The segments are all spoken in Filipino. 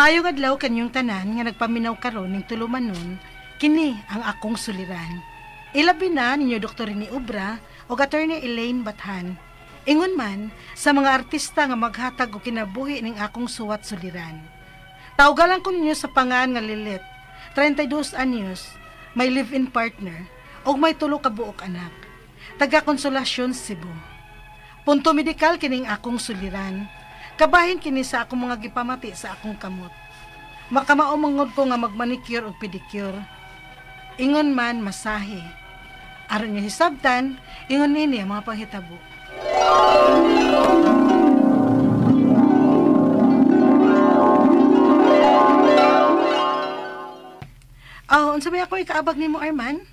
Maayong adlaw kanyong tanan nga nagpaminaw karon ning tulumanon, kini ang akong suliran. Ilabi na ninyo Dr. ni Ubra o Attorney Elaine Bathan. Ingon man sa mga artista nga maghatag og kinabuhi ning akong suwat suliran. Tawgalan ko ninyo sa pangan nga Lilit, 32 anyos, may live-in partner, o may 3 ka buok anak. Taga Konsolasyon, Cebu. Punto medikal kining akong suliran. Kabahin kini sa akong mga gipamati sa akong kamot. Makamaumangod ko nga magmanicure o pedicure. Ingon man masahe. Aron niyo hisabtan, ingon nini ang mga panghitabo. Unsa may ako ikaabag nimo Arman?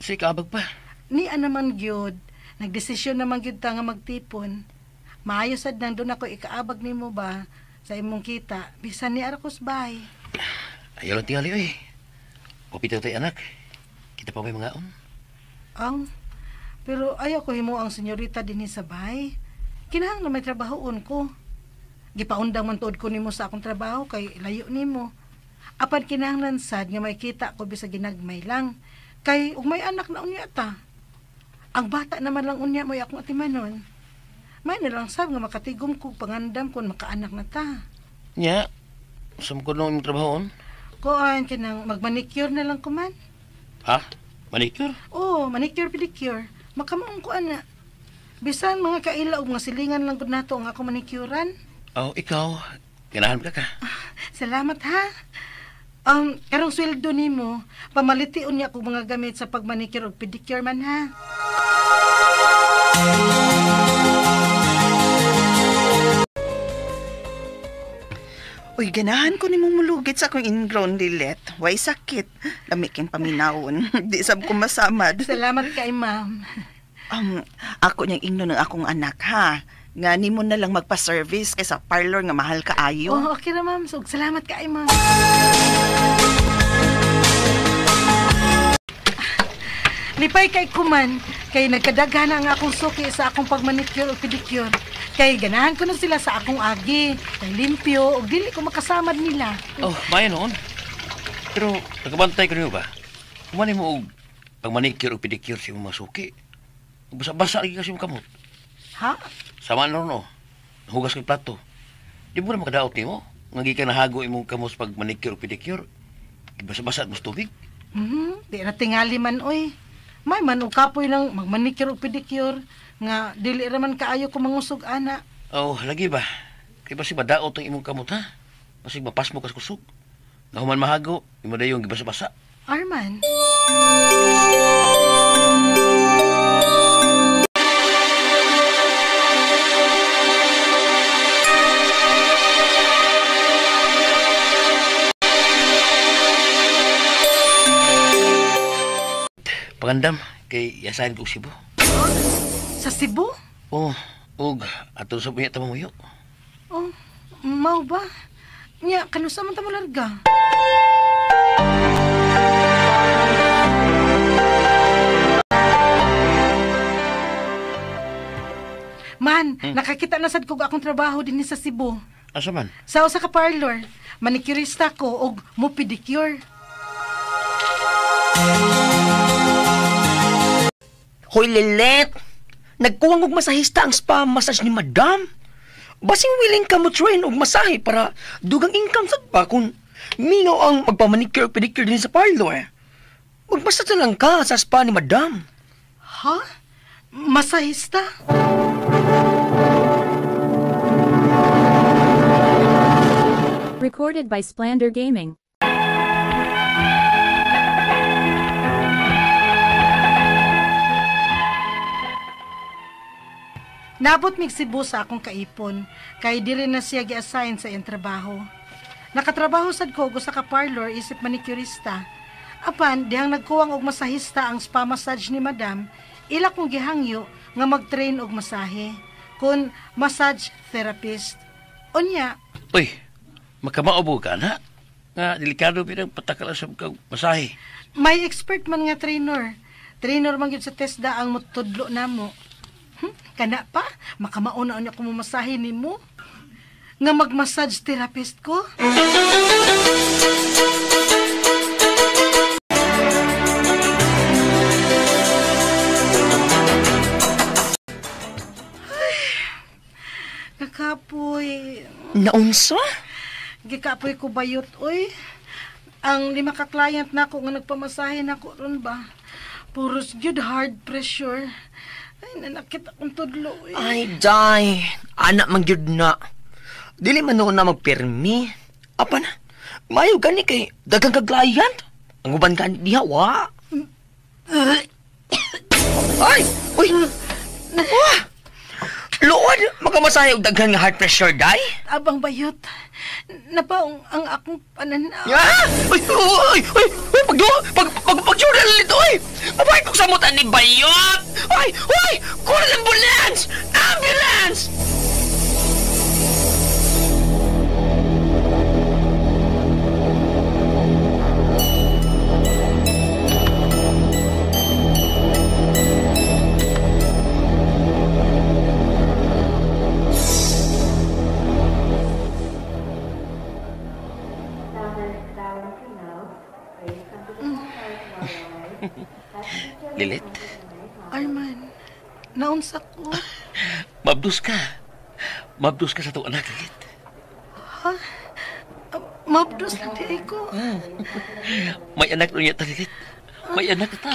Si kaabag pa. Ni naman gyud, nagdesisyon naman gyud ta nga magtipon. Maayo sad nang doon ako ikaabag nimo ba sa imong kita, bisan ni Arcos bay. Ayaw lang tingali oy. Kapito tayo anak. Kita pa may mga Pero ayaw ko himo ang senyorita dinhi sa bay. Kinahanglan may trabahoon ko. Gipaundang man tuod ko nimo sa akong trabaho kay layo nimo. Apan kinahanglan sad nga may kita ko bisa ginagmay lang. Kay ug may anak na unya ta. Ang bata naman lang unya mo akong atimanon. May nalang sab nga makatigom ko pangandam kung makaanak na ta. Nya, saan ko nung trabahoon? Kuan kinang magmanicure na lang ko man. Ha? Manicure? Oo, manicure pedicure. Makamaong ko ana. Bisan mga kaila ug mga silingan lang gud nato ang ako manicurean. Ikaw, ganahan ka ka. Salamat ha. Karong sweldo nimo, pamalitiun niya akong mga gamit sa pagmanicure ug pedicure man ha. Uy, ganahan ko ni mong mulugit sa akong ingrown Lilet. Way sakit. Lamikin paminawon. Di sab ko masamad. Salamat kay ma'am. Ako niyang ingno ng akong anak, ha? Nga ni mo na lang magpa-service kaysa parlor nga mahal ka ayo. Okay na ma'am. So, salamat kay ma'am. Lipay kay kuman. Kay nagkadaghan ang akong suki sa akong pagmanicure o pedicure. Kay ganahan ko na sila sa akong agi. Kay limpyo o dili ko makasamad nila. Maya noon. Pero nagabantay ko niyo ba? Kumani mo og pagmanicure o pedicure si mga suki. Basa-basa lagi kasi mo kamot. Ha? Sama na ron, hugas kay plato. Di mo na makadaot ni mo. Nga ka nahago imong kamos pag manicure o pedicure. Basa-basa mo tubig. Di na tingali man, oy. May man o kapoy lang magmanicure o pedicure. Nga, dili raman kaayo ko mangusog, ana. Lagi ba? Kaya basi madaot ang imong kamot, ha? Basi mapas mo kas kusog. Nga human mahago, imo na yung gibasa-basa. Arman? Pangandam, kay yasahin ko Cebu. Sa Cebu? Ato sa punya tamamuyo. Mau ba? Nya, kanusa man ta mo larga? Man, nakakita na sad ko akong trabaho din sa Cebu. Asa man? Sa usa ka parlor, manicurista ko og mo pedicure. Hoy, Lilet! Nagkuwang og masahista ang spa massage ni Madam. Basing willing ka mo train og masahe para dugang income sad pa kung minaw ang magpamanicure pedicure din sa parlor. Magbasta lang ka sa spa ni Madam. Ha? Masahista? Recorded by Splander Gaming. Nabot mig Cebu sa akong kaipon, kay dili na siya gi-assign sa iyang trabaho. Nakatrabaho sad ko sa ka parlor isip manicurista. Apan, dihang nagkuwang og masahista ang spa massage ni Madam, ila kong gihangyo nga mag-train og masahe, kun massage therapist. Unya. Uy, makamaubo ka na? Nga, delikado pinang patakala sa kang masahe. May expert man nga trainer. Trainer man yun sa TESDA ang mutudlo na mo. Kana pa, makamauna niya kung mamasahe ni mo. nga mag-massage therapist ko? Kakapoy. Naunsa? Gikapoy ko bayot, oy. Ang 5 ka client na ako nga nagpamasahe na ko ron ba? Puros gyud hard pressure. Ay, nanakit akong tudlo, oy. Ay, day. Anak man gyud na. Dili man noon na magpirmi. Apa na? Mayo gani kay dagang ka client. Ang uban ka diha, wa. Ay! Uy! Wah! Luod! Magkamasahe og daghan nga heart pressure, day? Abang bayot. Napaong ang akong pananaw. Ah! Uy! Uy! Uy! Uy! Pag-jura lang ito, uy! Mabay kong samutan ni Bayot! Uy! Uy! Call ambulance! Ambulance! Lilit, Arman, naunsa ko. mabdus ka. Mabdus ka sa itong anak, Lilit. Mabdos na di ko. May anak na niya ta, Lilit. May anak na ta.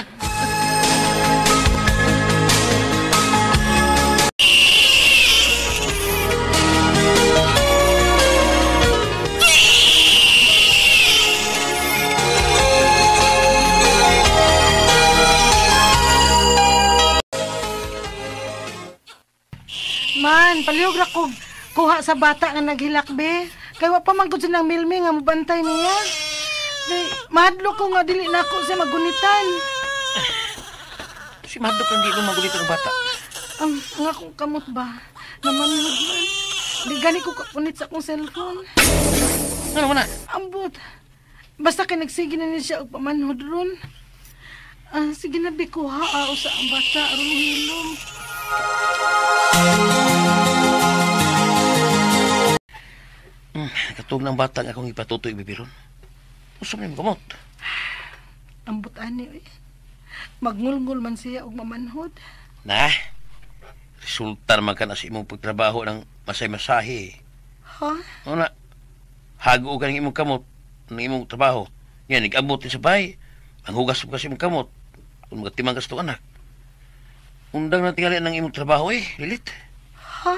Man, palihog ra kog kuha sa bata nga naghilakbe. Kay wa pa man gud silang milmi nga mobantay niya. Kay mahadlo ko nga dili na ako siya magunitan. Si Madok ang di nung magulit ang bata. Ang akong kamot ba? Namanhod man. Di gani ko kapunit sa akong cellphone. Ano man na? Ambot. Basta kay nagsige na niya siya og pamanhod ron. Sige na bikuha sa ang bata aron hilom. Katong ng bata nga akong ipatutoy bibiron. Usa man yung gamot. Ambot ani oy. Magngulngul man siya og mamanhod. Na, resulta naman ka na sa imong pagtrabaho ng masay-masahe. Ha? Ano na, hago ka ng imong kamot, ng imong trabaho. Yan, nag-abot din sa bahay. Ang hugas mo kasi imong kamot. Kung magatimang ka sa itong anak. Undang na tingali ng imong trabaho Lilit. Ha?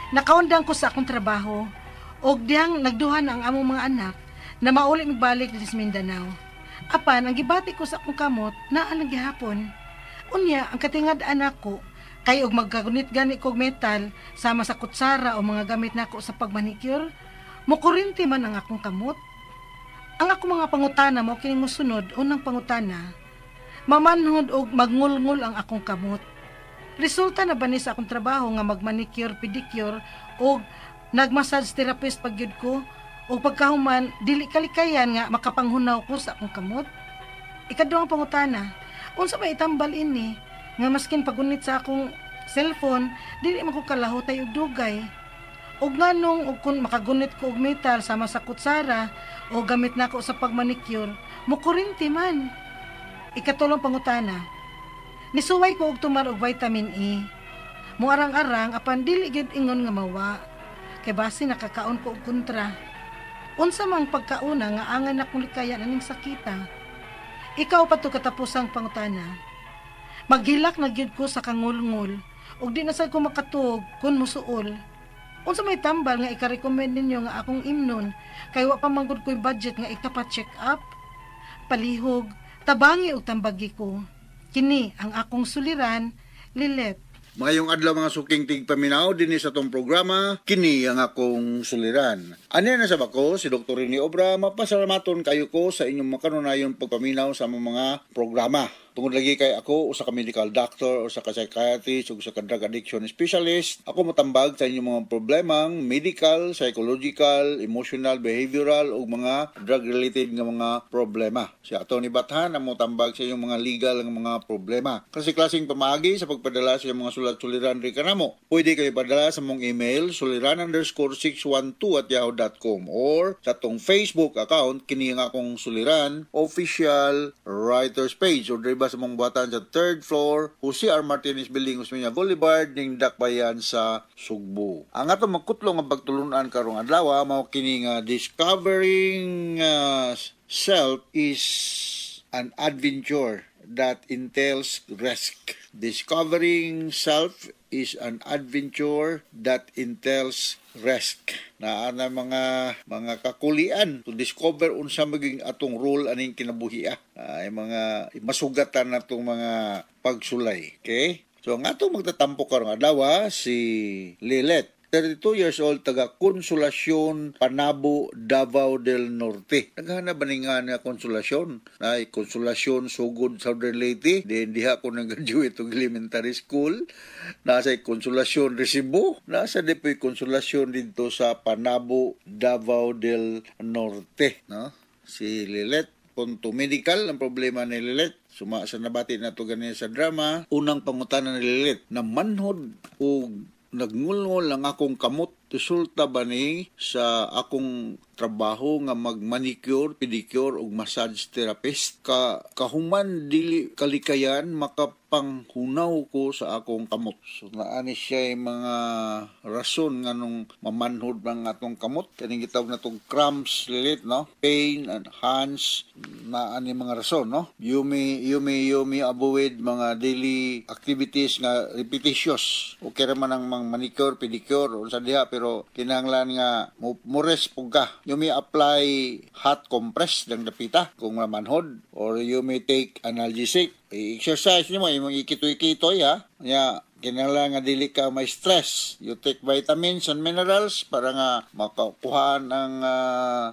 Nakaundang ko sa akong trabaho og diyang nagduhan ang among mga anak na mauli migbalik sa Mindanao. Apan ang gibati ko sa akong kamot naa lang gihapon. Unya ang katingad anak ko kay og magkagunit gani kog metal sama sa kutsara o mga gamit nako sa pagmanicure, mokurinti man ang akong kamot. Ang akong mga pangutana mao kining mosunod. Unang pangutana, mamanhod og magngulngul ang akong kamot. Resulta na ba ni sa akong trabaho nga magmanicure, pedicure o nagmassage therapist pagyud ko o pagkahuman dili kalikayan nga makapanghunaw ko sa akong kamot? Ikaduhang pangutana, unsa may itambal ini nga maskin pagunit sa akong cellphone dili man ko kalahutay og dugay? Og nganong og kun makagunit ko og metal sama sa kutsara o gamit nako sa pagmanicure, mokurinti man. Ikatulong pangutana, nisuway ko og tumar og vitamin E. Muarang-arang apan dili gid ingon nga mawa. Kay base nakakaon ko og kontra. Unsa mang pagkauna nga angan akong likayan aning sakita. Ikaw pa to katapusang pangutana. Maghilak na gyud ko sa kangulngul ug di na sad ko makatuog kun musuol. Unsa may tambal nga ika-recommend ninyo nga akong imnon kay wa pa manggod ko'y budget nga ikapa-check up? Palihog, tabangi og tambagi ko. Kini ang akong suliran, Lilet. Mayong adlaw mga suking tigpaminaw dinhi sa tong programa, kini ang akong suliran. Ani na sa bako si Dr. Rini Obra, mapasalamaton kayo ko sa inyong makanunayon pagpaminaw sa among mga programa. Tungod lagi kay ako usa ka medical doctor, usa ka psychiatrist, usa ka drug addiction specialist, ako motambag sa inyong mga problemang medical, psychological, emotional, behavioral ug mga drug related nga mga problema. Si Atty. Bathan ang motambag sa inyong mga legal nga mga problema. Kasi klaseng pamaagi sa pagpadala sa mga sulat-suliran ri kanamo. Pwede kayo padala sa mong email suliran_612@yahoo.com or sa tong Facebook account kini nga akong suliran official writers page or diba sa mong buhatan sa 3rd floor Jose R. Martinez Building, Osmeña Boulevard ning Dakbayan sa Sugbo. Ang ato magkutlo nga pagtulunan karong adlaw mao kini nga discovering self is an adventure that entails risk. Discovering self is an adventure that entails risk. Na ana mga kakulian to discover unsa maging atong role aning kinabuhi ay mga masugatan natong mga pagsulay. Okay? So ang atong magtatampo karong adlaw si Lilet, 32 years old, taga Konsolasyon, Panabo, Davao del Norte. Naghanap ba nga na Konsolasyon? Ay, Konsolasyon, Sugod, Southern Leyte. Then, diha ko nag-graduate ng elementary school. Nasa Konsolasyon, Recibo. Nasa depoy Konsolasyon dito sa Panabo, Davao del Norte. No? Si Lilet, punto medical, ang problema ni Lilet. Suma sa nabati na ito ganyan sa drama. Unang pangutanan ni Lilet, na manhod o nagngulngol ang akong kamot resulta ba ni sa akong trabaho nga mag-manicure, pedicure ug massage therapist kahuman dili kalikayan makapanghunaw ko sa akong kamot. So naani siya mga rason nga nung mamanhod bang atong kamot kaning gitawag natong cramps Lilit, no? Pain and hands naani mga rason, no? Yumi avoid mga daily activities nga repetitious. Okay ra man ang manicure, pedicure unsa diha pero kinahanglan nga mores pug ka. You may apply hot compress ng dapita kung mamanhod or you may take analgesic. I-exercise nyo mo, yung ikitoy-kitoy ya, kinahanglan nga dili ka may stress. You take vitamins and minerals para nga makakuhaan ang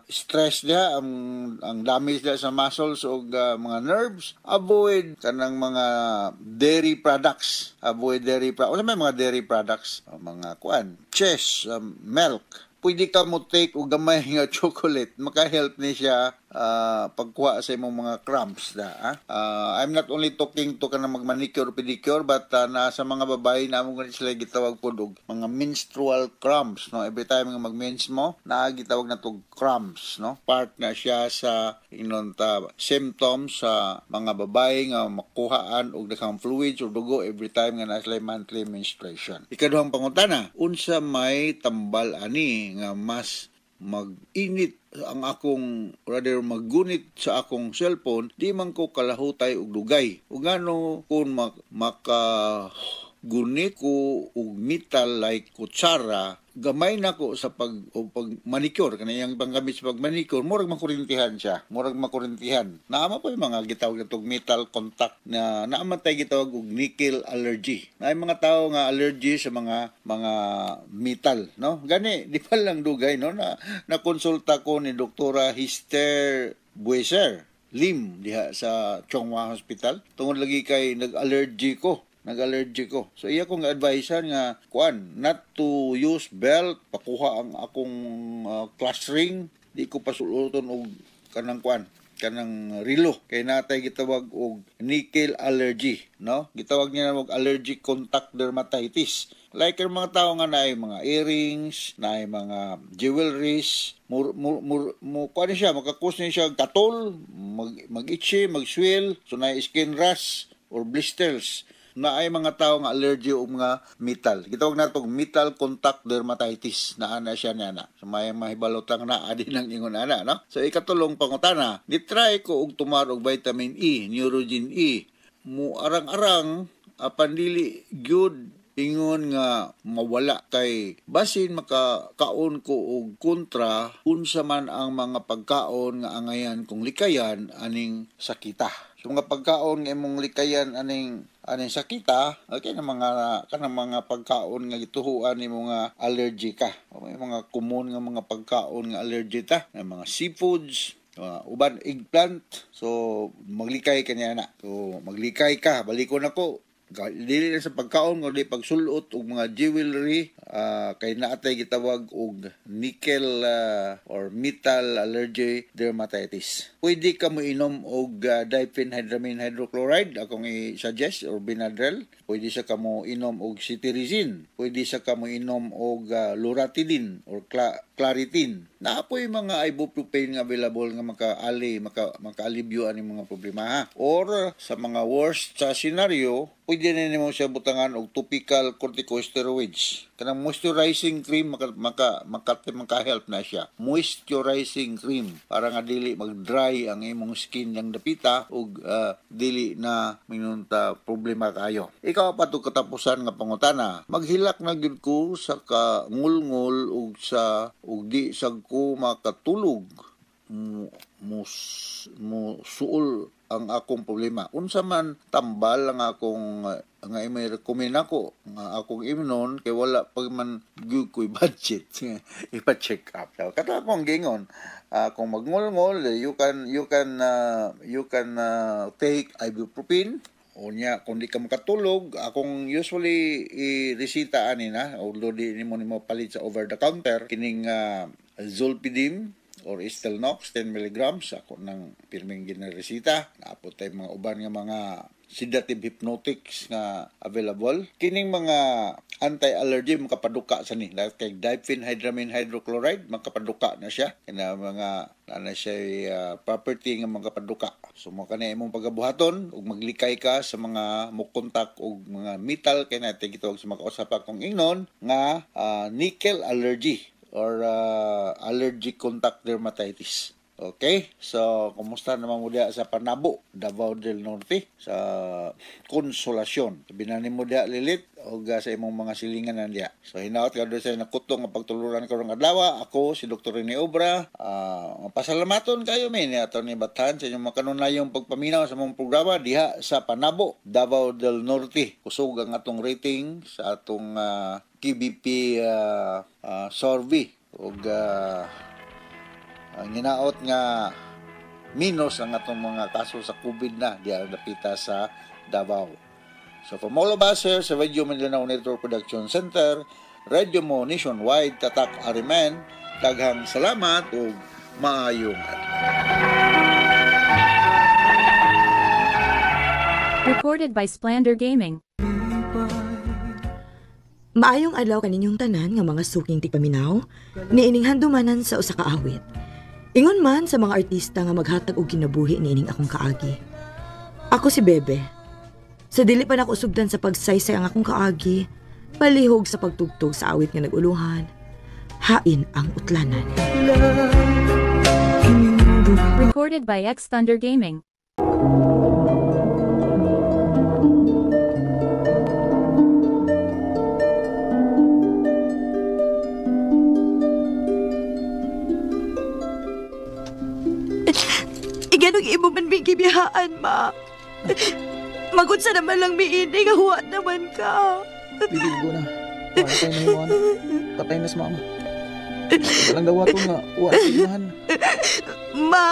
stress diha, ang damage diha sa muscles o mga nerves. Avoid kanang mga dairy products. Avoid dairy products. Ano may mga dairy products? Mga cheese, milk. Pwede ka mo take o gamay nga chocolate. Maka-help ni siya pagkuha sa imong mga cramps I'm not only talking to ka na mag-manicure, pedicure, but sa mga babae na mo ganit sila gitawag po og mga menstrual cramps, no? Every time nga mag-mens mo, gitawag na to cramps, no? Part na siya sa symptoms sa mga babae nga makuhaan og daghang fluids o dugo every time nga nasa monthly menstruation. Ikaduhang pangutana, unsa may tambal ani nga mas mag-init ang akong maggunit sa akong cellphone, di man ko kalahutay og dugay. Ug ngano kung makagunit ko og metal like kutsara, gamay na ko sa pag manicure kanayang panggamit sa pag-manicure, murag makurintihan siya. Naama pa yung mga gitawag natong metal contact na naama tay gitawag og nickel allergy. Na mga tao nga allergy sa mga metal, no? Gani di pa lang dugay, no? Na konsulta ko ni Doktora Hister Bueser Lim diha sa Chonghua Hospital. Tungod lagi kay nag-allergy ko. So iya kong advisean nga not to use belt, pakuha ang akong class ring, di ko pasuluton og kanang rilo kay natay gitawag og nickel allergy, no? Gitawag niya og allergic contact dermatitis. Like ang mga tao nga naay mga earrings, naay mga jewelries, makakus niya siya katol, mag-itchy, mag-swell, so naay skin rash or blisters. Na ay mga tao nga allergy o mga metal. Gitawag na itong metal contact dermatitis na ana siya niya. So may mahibalotang na adi ng ingon ana, no? So ikatulong pangutana, gitry ko og tumar og vitamin E, Neurogen E. Mu arang-arang apan dili gyud ingon nga mawala kay basin makakaon ko og kontra unsa man ang mga pagkaon nga angayan kung likayan aning sakita. So mga pagkaon nga imong likayan aning sakita, okay na mga pagkaon nga gituhuan ni mga allergy ka. May mga common nga mga pagkaon nga allergy ta, mga seafoods, uban eggplant. So maglikay ka niya na. So maglikay ka, balikon ako. Dili na sa pagkaon kundi pagsulot og mga jewelry, kay naatay gitawag og nickel or metal allergy dermatitis. Pwede ka mo inom og diphenhydramine hydrochloride akong i-suggest or Benadryl. Pwede sa ka mo inom og cetirizine. Pwede sa ka mo inom og loratadine or claritin. Naapoy mga ibuprofen nga available nga maka-alibyo ani mga problema ha. Or sa mga worst sa scenario, pwede na nimo siya butangan og topical corticosteroids. Kanang moisturizing cream maka-help na siya. Moisturizing cream para nga dili mag-dry ang imong skin yang dapita ug dili na minunta problema kayo. Ikaw pa to katapusan nga pangutana. Maghilak na gyud ko sa kangulngol ug di sa ko makatulog suol ang akong problema. Unsa man tambal ang akong nga may recommend ako nga akong imnon kay wala pag man gyud ko'y budget ipa-check up. So, kata akong gingon kung magngol-ngol you can take ibuprofen. Unya kung di ka makatulog, akong usually i-resita ani na, although di nimo palit sa over the counter kining Zolpidem or Stelnox 10 mg ako nang pirming ginaresita. Naapot tay mga uban nga mga sedative hypnotics nga available. Kining mga anti-allergy makapaduka sa ni. Like diphenhydramine hydrochloride makapaduka na siya. Kina mga siya property nga makapaduka. So mo kanay imong pagabuhaton ug maglikay ka sa mga mukontak og mga metal kay natin gitawag sa makausap akong ingnon nga nickel allergy or allergic contact dermatitis. Okay? So, kumusta naman mo diya sa Panabo, Davao del Norte, sa Konsolasyon. Binanin mo diya lilit o sa imong mga silingan na diya. So, hinaot ka doon sa nakutong nga pagtuluran karong adlaw. Ako, si Dr. Rene Obra. Pasalamaton kayo, ni Atty. Bathan sa inyong makanunayong pagpaminaw sa mong programa diha sa Panabo, Davao del Norte. Kusog ang atong rating sa atong KBP survey. O ang hinaot nga minus ang atong mga kaso sa COVID na diya napita sa Davao. So from all of us here sa Radio Mindanao Network Production Center, Radio Mo Nationwide, Tatak Arimen, daghang salamat ug maayong Recorded by Splander Gaming. Maayong adlaw kaninyong tanan nga mga suking tigpaminaw, niining handumanan sa usa ka awit. Ingon man sa mga artista nga maghatag og kinabuhi niining akong kaagi. Ako si Bebe. Sa dili pa nako usubdan sa pagsaysay ang akong kaagi, palihog sa pagtugtog sa awit nga naguluhan, hain ang utlanan. Recorded by X Thunder Gaming. Iganong imo man may gibihaan, ma. Magod sa naman lang miini, nga huwat naman ka. Bibigo na. Patay na yung patay na si mama. Walang daw ato nga, huwat imahan. Ma!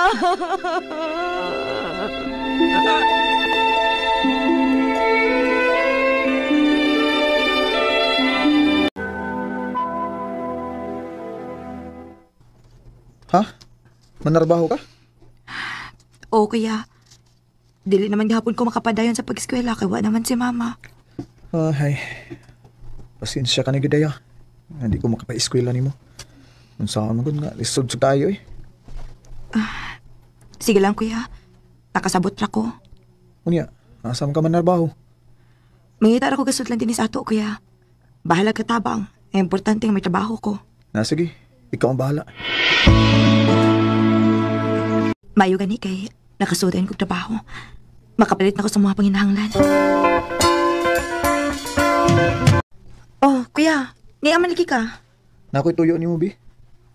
Ha? Manarbaho ka? O kaya, dili naman gahapon ko makapadayon sa pag-eskwela kay wa naman si mama. Ay, pasensya ka na gidaya. Hindi ko makapa-eskwela nimo. Unsa man gud nga lisod sa tayo eh. Sige lang kuya, nakasabot ra ko. Unya, asam ka manarbaho? Mangita ra ko gasud lang din sa ato kuya. Bahala ka tabang, importante nga may trabaho ko. Na sige, ikaw ang bahala. Mayo gani kay nakasudayan kong trabaho. Makapalit na ko sa mga panginahanglan. Oh, kuya, niya maliki ka. Nakoy tuyo ni mo, Bi.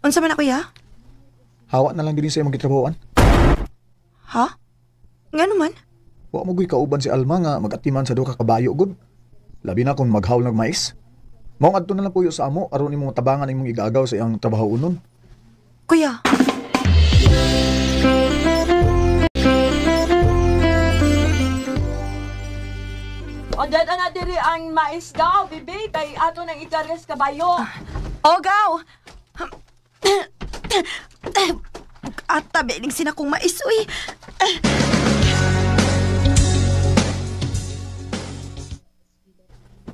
Unsa man na kuya? Hawa na lang din sa imong gitrabahoan. Ha? Nga naman? Wa mo guy kauban si Alma nga magatiman sa duha ka kabayo gud. Labi na kung maghawl ng mais. Maong adto na lang puyo sa amo aron imong tabangan imong igaagaw sa iyang trabaho unon. Kuya, O dada na diri ang mais daw, bibi, kay ato nang ikares kabayo. Ogaw! At tabi ning sinakong mais, uy.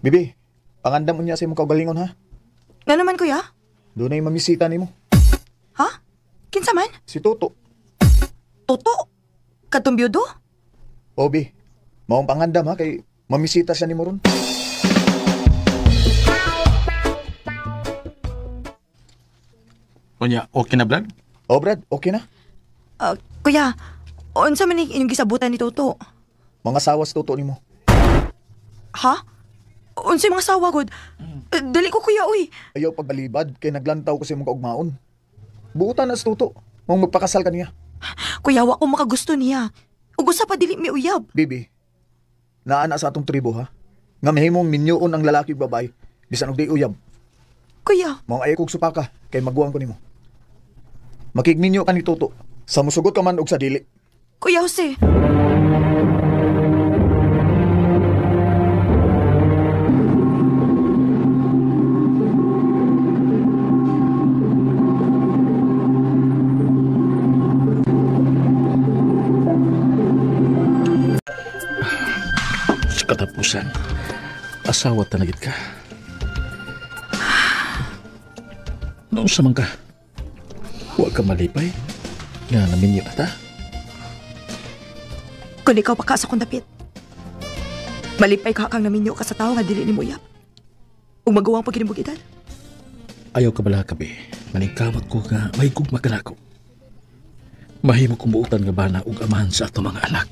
Bibi, pangandam unya sa imong kaugalingon ha. Nga naman, kuya? Doon na yung mamisita nimo. Ha? Kinsa man? Si Toto. Toto? Katong byudo? Obi, maong pangandam ha kay mamisita siya nimo ron. Kunya, okay na, Brad? Oh, Brad, okay na. Kuya, unsa man inyong gisabutan ni Toto? Mga sawas Toto nimo. Ha? Unsay mga sawa, God? Dali ko, kuya, uy. Ayaw pagbalibad kay naglantaw ko sa imong kaugmaon. Buutan na sa Toto. Mong magpakasal ka niya. Kuya, wa ko makagusto niya. Ug usa pa dili mi uyab. Bibi, naana sa atong tribo ha. Nga mahimong minyoon ang lalaki ug babae bisan og di uyab. Kuya, Maong ayaw kog supaka kay maguwang ko nimo. Makigminyo ka ni Toto. Sa musugot ka man og sa dili. Kuya Jose. Sa katapusan, asawa tanagit ka. Noon sa man ka, huwag ka malipay. Nga naminyo na ta. Kung ikaw pa ka sa kong dapit. Malipay ka kang naminyo ka sa tao nga dili ni mo uyab. Ug magawang pagkinimog edad. Ayaw ka bala kabi. Maningkamot ko nga may gugma ka nako. Mahimo kong buutan nga bana ug amahan sa ato mga anak.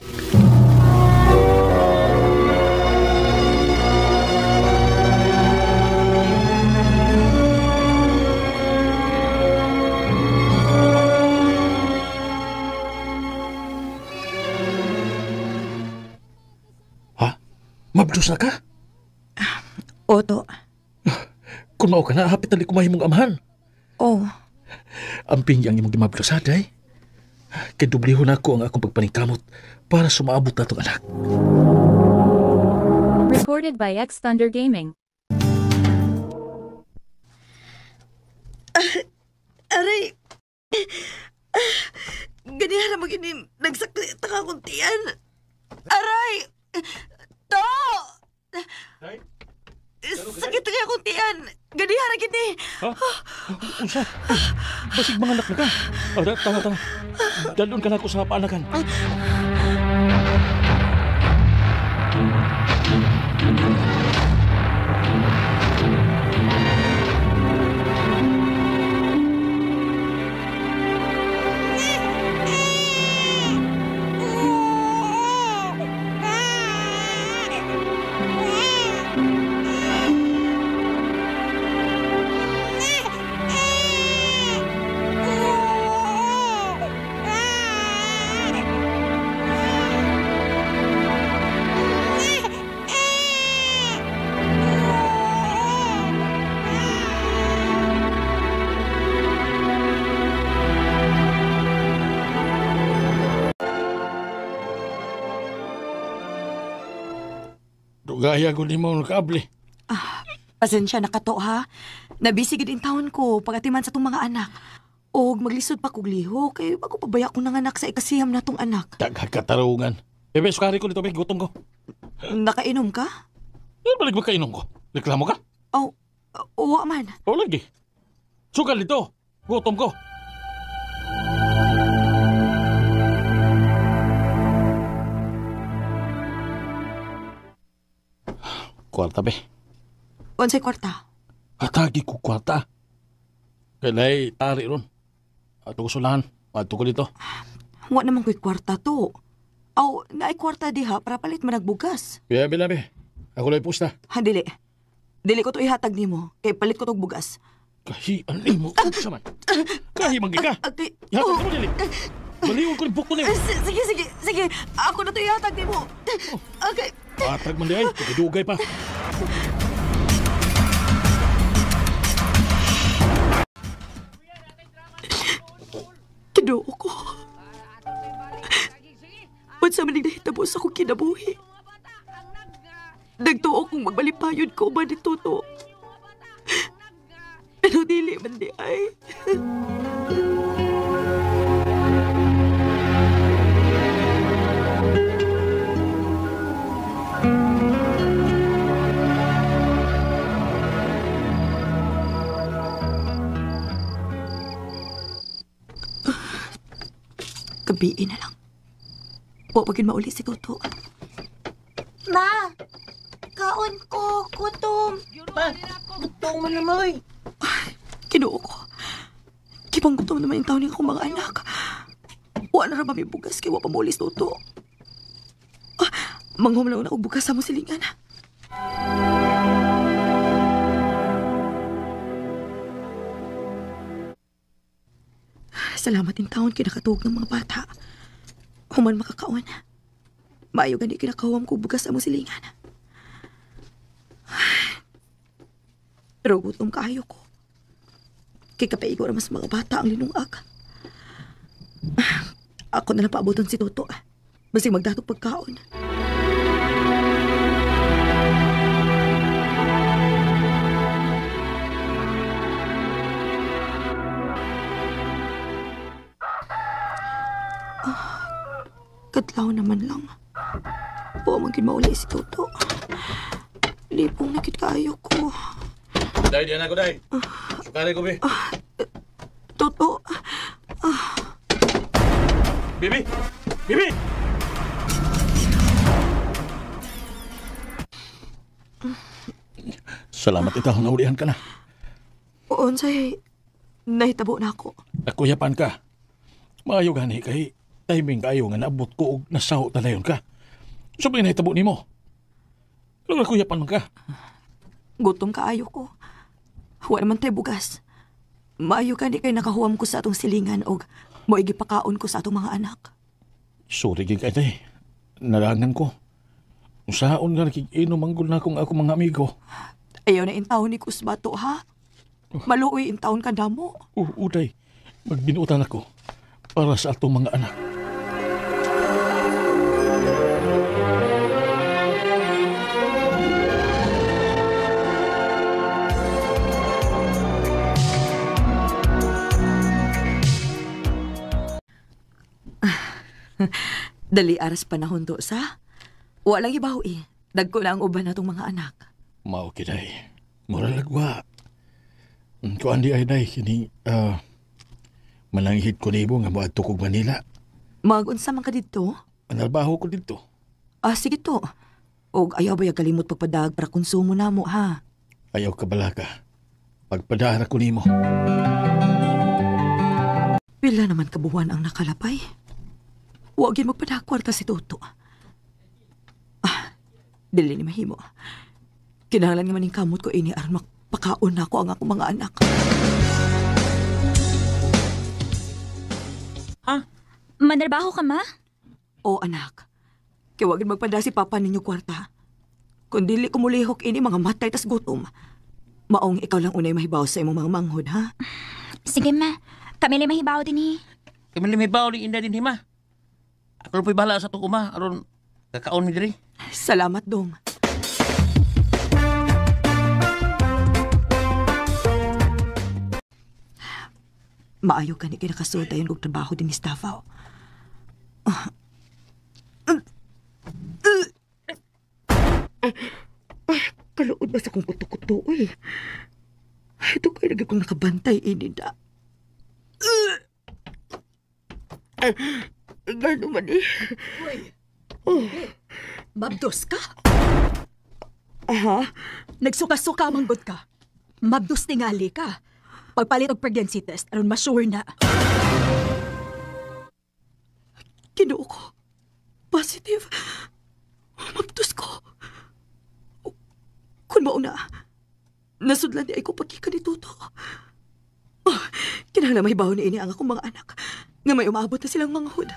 Mabdos na ka? Oto. Kung mao ka na, hapit na ko mahimong amahan. Oh. Amping ang imong gimabdos aday. Kay dublihon ako ang akong pagpaningkamot para sumaabot na itong anak. Recorded by X Thunder Gaming. Aray. Ganihara mo ginim. Nagsaklit ang akong tiyan. Aray. To! Sakit nga akong tiyan. Ganihara gini. Ha? Unsa? Basig mga anak na ka. Tama. Dalun ka na ako sa paanakan. Gaya ko ni mo nakabli. Pasensya na kato ha. Nabisigid in taon ko pagatiman sa tong mga anak. Og maglisod pa kog liho kay bago pabaya ko nanganak sa ikasiham na tong anak. Katarungan. Bebe, sukari ko nito, gutom ko. Nakainom ka? Yan balik magkainom ko. Reklamo ka? Oh, uwa man. O lagi. Sukal nito. Gutom ko. Kwarta, be. Unsay kwarta? Atagi ko kwarta. Kailay, tari ron. Ato ko sulahan. Ato ko dito. Wa naman ko'y kwarta to. Aw, naay kwarta diha para palit man nagbugas. Be. Ako lang pusta. Ha, dili. Dili ko to ihatag nimo kay palit ko tog bugas. Kahian mo. Sa man. Kahi manggi ka. Ate. Ihatag mo dili. Baliwag ko rin bukto niyo. Sige. Ako na to ihatag nimo. Okay. Atag man di ay. Dugay pa. Tinuo ko. kinabuhi. Nagtuo kong magbalipayod ko ba ni Toto. Pero dili man di ay. Gabi na lang. Huwag pagin mauli si Toto. Ma! Kaon ko! Gutom! Pa, gutom mo naman. Kinuo ko. Kipang gutom naman yung taon ng akong mga anak. Wala na ba may bugas kaya wala pa mauli si Toto. Manghom lang na akong bugas sa mo silingan. Salamat yung taon kinakatuog ng mga bata. Human makakaon. Maayo gani kinakawam ko bugas sa mo silingan. Pero gutom kaayo ko. Kikapaigo na mas mga bata ang linungag. Ako na lang paaboton si Toto. Basing magdatok pagkaon. Kadlaw naman lang. Buwa maging mauli si Toto. Lipong nakit kaayo ko. Day, diyan ako, Day. Sukali ko, Bi. Toto. Bibi! Bibi! Salamat itaw, naulihan ka na. Oon say, nahitabo na ako. Nakuyapan ka. Maayo gani kay timing kayo nga naabot ko og nasaho talayon ka. Sabi nahitabo nimo. Pero nakuyapan man ka. Gutom kaayo ko. Wala naman tayo bugas. Maayo ka di kay nakahuwam ko sa atong silingan og moigi pakaon ko sa atong mga anak. Sorry gid kay tay. Nalangan ko. Usaon nga nakik-inom manggol na akong mga amigo. Ayaw na intawon ni Kusbato ha. Maluoy intawon ka damo. Uday, magbinutan ako para sa atong mga anak. Dali aras panahon do sa. Walang ibaw eh. Dagko na ang uban natong mga anak. Mao kiday. Muralagwa. Kuan di ay day kini mananghid ko nibo nga moadto kog Manila. Magunsa man ka didto? Manalbaho ko didto. Sige to. Og ayaw ba kalimot pagpadag para konsumo namo ha? Ayaw ka bala ka. Pagpadara ko nimo. Pila naman kabuhan ang nakalapay. Huwag yun magpadakwarta si Toto. Dili ni mahimo. Kinahanglan nga maning kamot ko ini aron makpakaon na ako ang akong mga anak. Manarbaho ka, ma? O anak, kiwagin magpada si papa ninyo kwarta. Kung dili kumulihok ini mga matay tas gutom, maong ikaw lang unay mahibaw sa imong mga manghod, ha? Sige, ma. Kami lang mahibaw din Kami limibaw ni inda din hima. Ako lang po'y bahala sa itong uma. Aron, kakaon mi diri. Salamat, Dong. Maayo ka ni kinakasod tayo kong trabaho din ni Stafao. Kaluod ba sa kong kuto-kuto, eh? Ito kayo lagi kong nakabantay, inida. Gano man eh. Mabdos ka? Aha? Nagsuka-suka manggod ka. Mabdos tingali ka. Pagpalit og pregnancy test, aron ma-sure na. Kinuo ko. Positive. Mabdos ko. Kung mao na, nasudlan di ay ko pagkika ni Toto. Kinahanglan mahibaw ni ini ang akong mga anak nga may umabot na silang manghod.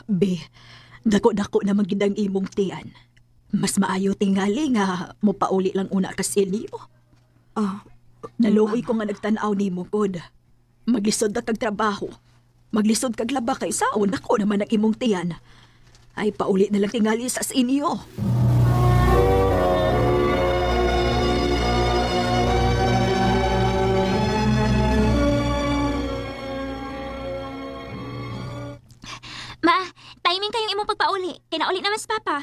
B, dako-dako na magindang imong tiyan. Mas maayo tingali nga mo pauli lang una ka silyo. Naluoy ko nga nagtanaw ni mo, God. Maglisod na kag trabaho. Maglisod kag laba kay saon ako naman ang imong tiyan. Ay pauli na lang tingali sa inyo. Ma, timing kayong imong pagpauli. Kinauli naman sa papa.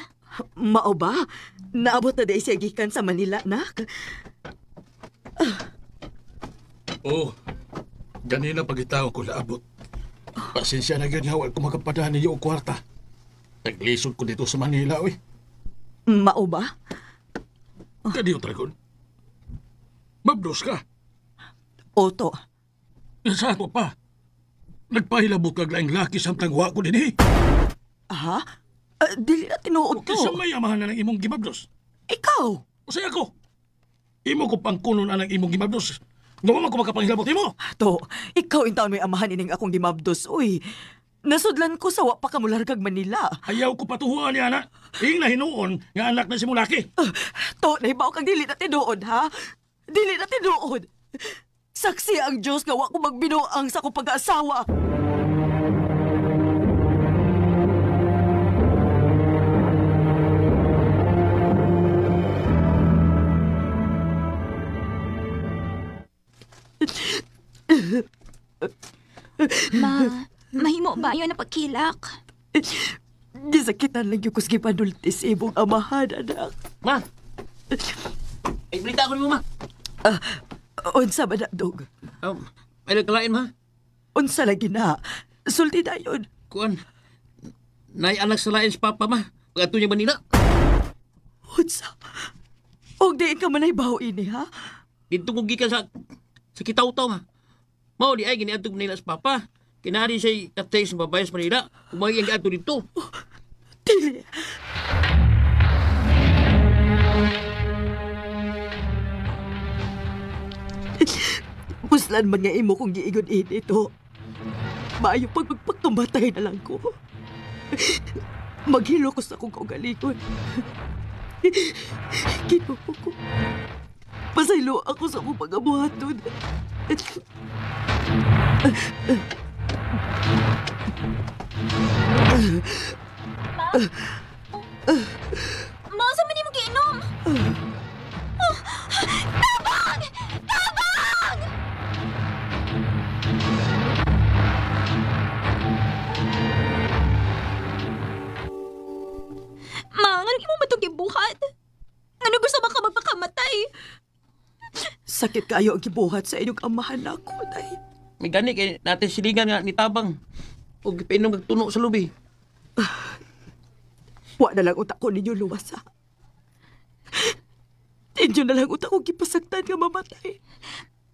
Mao ba? Naabot na day siya gikan sa Manila, nak? Oh, ganina pagitaw ko naabot. Pasensya na yun, hawal ko makapadaan niyo o kwarta. Naglisod ko dito sa Manila, oy. Mao ba? Kadiyo, Dragon. Mabdos ka. Oto. Sa ako pa. Nagpahilabot kag laing laki samtang wa ko din eh. Ha? Dili na tinuod ko. Kasi may amahan na ng imong gimabdos. Ikaw? O say ako. Imo ko pangkunon ang imong gimabdos. Ngawa man ko makapangilabot mo. To, ikaw in taon may amahan ining akong gimabdos, uy. Nasudlan ko sa wa pa kamulargag Manila. Ayaw ko patuhuan niya na. Ing na hinuon nga anak na si Mulaki. To, nahibaw kang dili na tinuod, ha? Dili na tinuod. Saksi ang Diyos nga wa ko magbinuang sa akong pag-aasawa. Mahimo ba yun na pagkilak? Gisakitan lang yung kusgi panultis imong amahan, anak. Ma! Ay, balita ko mo, ma. Unsa ba na, Dog? May nagkalain, ma. Unsa lagi na? Sulti na yun. Kuan, anak sa lain sa papa, ma. Pag-ato niya Manila. Unsa? Og di ka manaybaw ini, ha? Dito kong gikan sa kitaw-taw, ma. Mao di ay giniadtog nila sa papa. Kinari siya katay sa babae sa Manila. Umay ang gato dito. Dili. Puslan man nga imo kung giigon ito. Maayo pag magpagtumatay na lang ko. Maghilo ko sa akong kaugalingon. Kinuha ko. Pasaylo ako sa akong pag-abuhaton. Ma, saan man mo giinom? Tabang! Tabang! Ma, ano mo matong gibuhat? Ano gusto ba ka magpakamatay? Sakit kayo ang gibuhat sa inyong amahan na ako, day. May gani kay natin silingan nga ni Tabang. O gipainom nagtuno sa lubi. Wa na lang utak ko ninyo luwasa. Inyo na lang utak ko gipasaktan nga mamatay.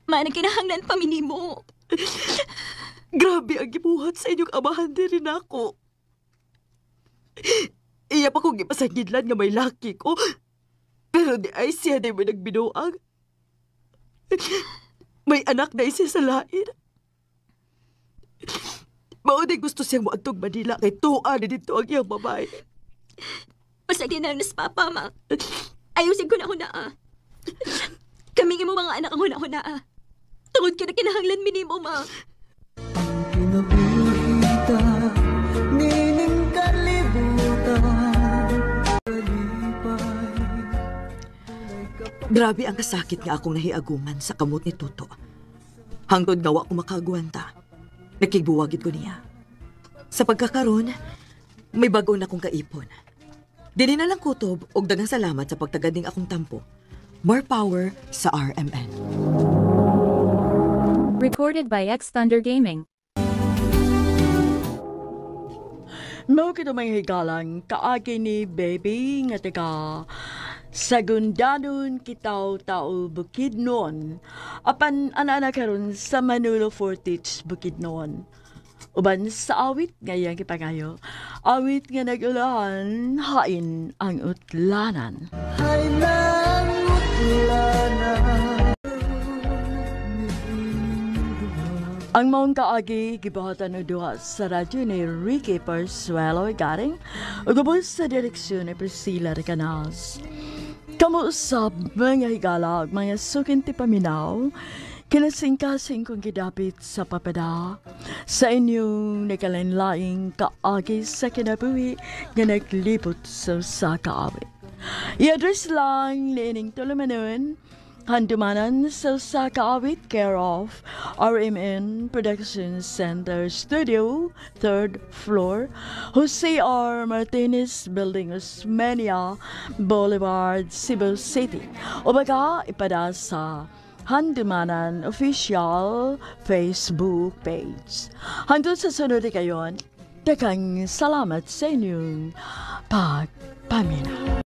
Ma, nagkinahanglan pa minimo. Grabe ang gibuhat sa inyong amahan din rin ako. Iya pa kong gipasangidlan nga may laki ko. Pero di ay siya na may nagbinuang. May anak na siya sa lain. Maunay gusto siyang maantog Manila kay tuwa na dito ang iyang babae. Pasagyan na nas papa, ma. Ayusin ko na huna. Kaming mo mga anak ang huna-huna. Tungod ka na kinahanglan minimo, ma. Kinabuhita, nining kalibutan, Grabe ang kasakit nga akong nahiaguman sa kamot ni Tuto. Hangtod nga wa ko makagwanta. Nakigbuwagid ko niya. Sa pagkakaroon, may bago na akong kaipon. Dili na lang kutob og daghang salamat sa pagtagading akong tampo. More power sa RMN. Recorded by X Thunder Gaming. No kita may higalang kaagi ni baby nga taga Sagundanon kitaw-tao Bukidnon. Apan ana karon sa Manolo Fortich Bukidnon. Uban sa awit ngayang kipangayo. Awit nga nagulahan, hain ang utlanan. Hain ang utlanan. Ang maong kaagi, gibuhatan o duha sa radyo ni Ricky Persuelo garing o gabos sa direksyon ni Priscilla Recanas. Kamuusap mga higala, mga sukin ti paminaw, kinasing-kasing kong gidapit sa papada sa inyong nakalinlaing kaagi sa kinabuhi nga naglipot sa kaawit. I-address lang liining tulumanon, handumanan sa kaawit care of RMN Production Center Studio, 3rd floor, Jose R. Martinez Building, Osmeña Boulevard, Cebu City. O baka ipada sa Handumanan Official Facebook page. Hangtod sa sunod kayon, daghang salamat sa inyong pagpaminaw.